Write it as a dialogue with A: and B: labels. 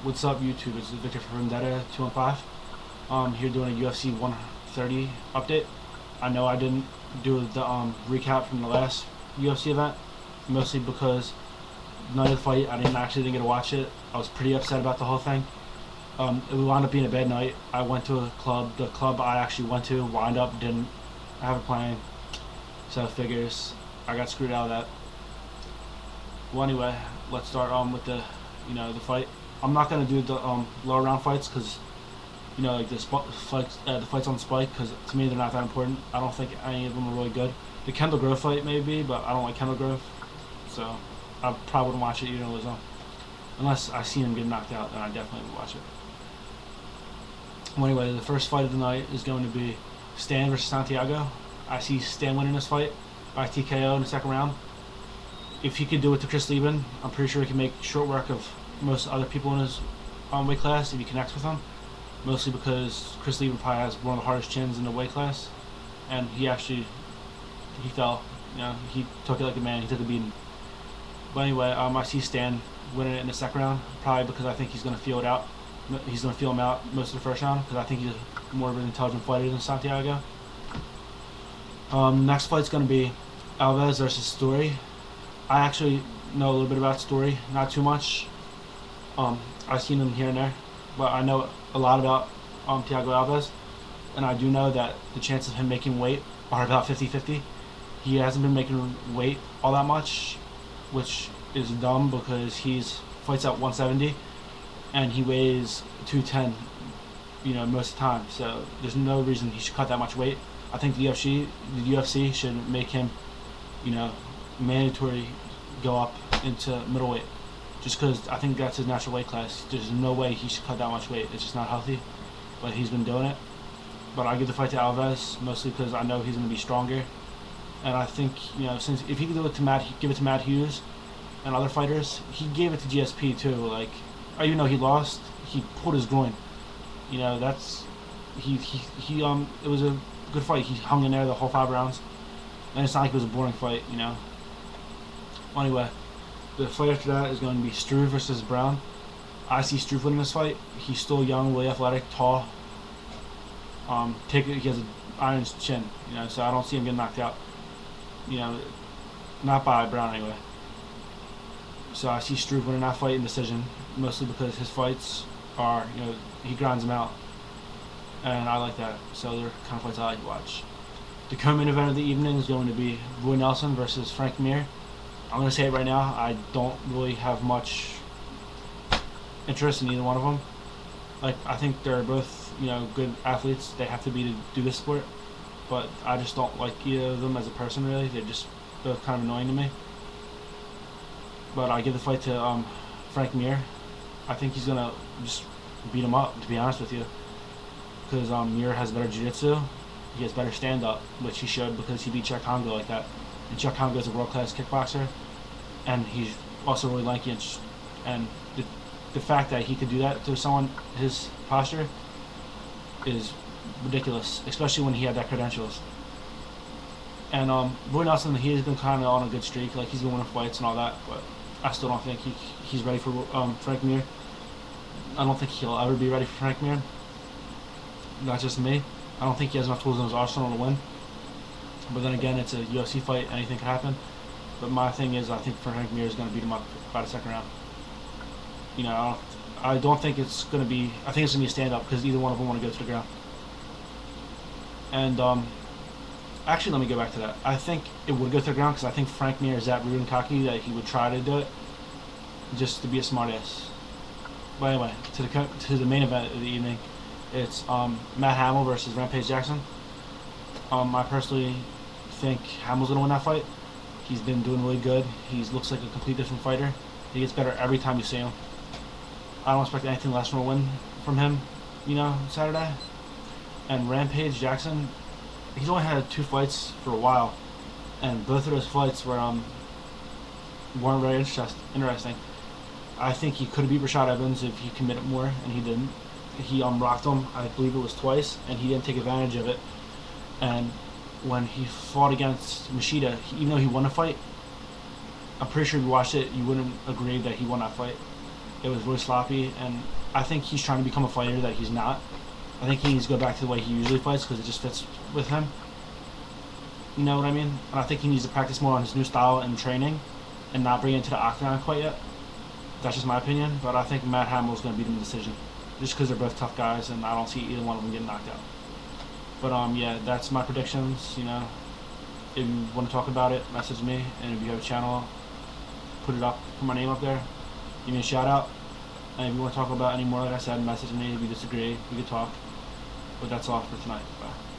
A: What's up, YouTube? This is Victor from Vendetta 215. Here doing a UFC 130 update. I know I didn't do the recap from the last UFC event, mostly because the night of the fight I didn't get to watch it. I was pretty upset about the whole thing. It wound up being a bad night. I went to a club. The club I actually went to wound up didn't have a plan, so figures I got screwed out of that. Well, anyway, let's start with the fight. I'm not gonna do the lower round fights because like the fights on Spike, because to me they're not that important. I don't think any of them are really good. The Kendall Grove fight maybe, but I don't like Kendall Grove, so I probably wouldn't watch it even though it was on. Unless I see him get knocked out, then I definitely would watch it. Well, anyway, the first fight of the night is going to be Stan versus Santiago. I see Stan winning this fight by TKO in the second round. If he could do it to Chris Lieben, I'm pretty sure he can make short work of most other people in his weight class if he connects with them. Mostly because Chris Lieben probably has one of the hardest chins in the weight class, and he fell. He took it like a man. He took a beating. But anyway, I see Stan winning it in the second round, probably because I think he's going to feel it out. He's going to feel him out most of the first round because I think he's more of an intelligent fighter than Santiago. Next fight's going to be Alves versus Story. I actually know a little bit about Story, not too much. I've seen him here and there, but I know a lot about Thiago Alves, and I do know that the chances of him making weight are about 50-50. He hasn't been making weight all that much, which is dumb because he's fights at 170 and he weighs 210 most of the time, so there's no reason he should cut that much weight. I think the UFC should make him mandatory go up into middleweight, just because I think that's his natural weight class. There's no way he should cut that much weight. It's just not healthy, but he's been doing it. But I give the fight to Alves mostly because I know he's going to be stronger, and I think since if he could do it to give it to Matt Hughes and other fighters, he gave it to GSP too. Like, even though he lost, he pulled his groin. That's it was a good fight. He hung in there the whole 5 rounds, and it's not like it was a boring fight. Well, anyway, the fight after that is going to be Struve versus Brown. I see Struve winning this fight. He's still young, really athletic, tall. He has an iron chin, so I don't see him getting knocked out. Not by Brown anyway. So I see Struve winning that fight in decision, mostly because his fights are, he grinds them out, and I like that. So they're kind of fights I like to watch. The co-main event of the evening is going to be Roy Nelson versus Frank Mir. I'm going to say it right now, I don't really have much interest in either one of them. Like, I think they're both, good athletes. They have to be to do this sport. But I just don't like either of them as a person, really. They're just both kind of annoying to me. But I give the fight to Frank Mir. I think he's going to just beat him up, to be honest with you. Because Mir has better jiu-jitsu. He has better stand-up, which he showed because he beat Chuck Hongo like that. And Chuck Hongo is a world-class kickboxer, and he's also really lanky, and the fact that he could do that to someone his posture is ridiculous, especially when he had that credentials. And Roy Nelson, he has been kind of on a good streak, like he's been winning fights and all that, but I still don't think he's ready for Frank Mir. I don't think he'll ever be ready for Frank Mir. Not just me. I don't think he has enough tools in his arsenal to win. But then again, it's a UFC fight, anything could happen. But my thing is, I think Frank Mir is going to beat him up by the second round. I don't think it's going to be, I think it's going to be a stand-up because either one of them want to go to the ground. And actually, let me go back to that. I think it would go to the ground because I think Frank Mir is that rude and cocky that he would try to do it just to be a smartass. But anyway, to the main event of the evening, it's Matt Hamill versus Rampage Jackson. I personally think Hamill's going to win that fight. He's been doing really good. He looks like a complete different fighter. He gets better every time you see him. I don't expect anything less from a win from him, Saturday. And Rampage Jackson, he's only had 2 fights for a while, and both of those fights weren't very interesting. I think he could have beat Rashad Evans if he committed more, and he didn't. He rocked him, I believe it was twice, and he didn't take advantage of it. And when he fought against Machida, even though he won a fight, I'm pretty sure if you watched it, you wouldn't agree that he won that fight. It was really sloppy, and I think he's trying to become a fighter that he's not. I think he needs to go back to the way he usually fights because it just fits with him. You know what I mean? And I think he needs to practice more on his new style and training and not bring it to the octagon quite yet. That's just my opinion, but I think Matt Hamill's going to beat him in decision. Just because they're both tough guys, and I don't see either one of them getting knocked out. But yeah, that's my predictions. You know, if you want to talk about it, message me, and if you have a channel, put it up, put my name up there, give me a shout out. And if you want to talk about any more, like I said, message me. If you disagree, we could talk. But that's all for tonight. Bye.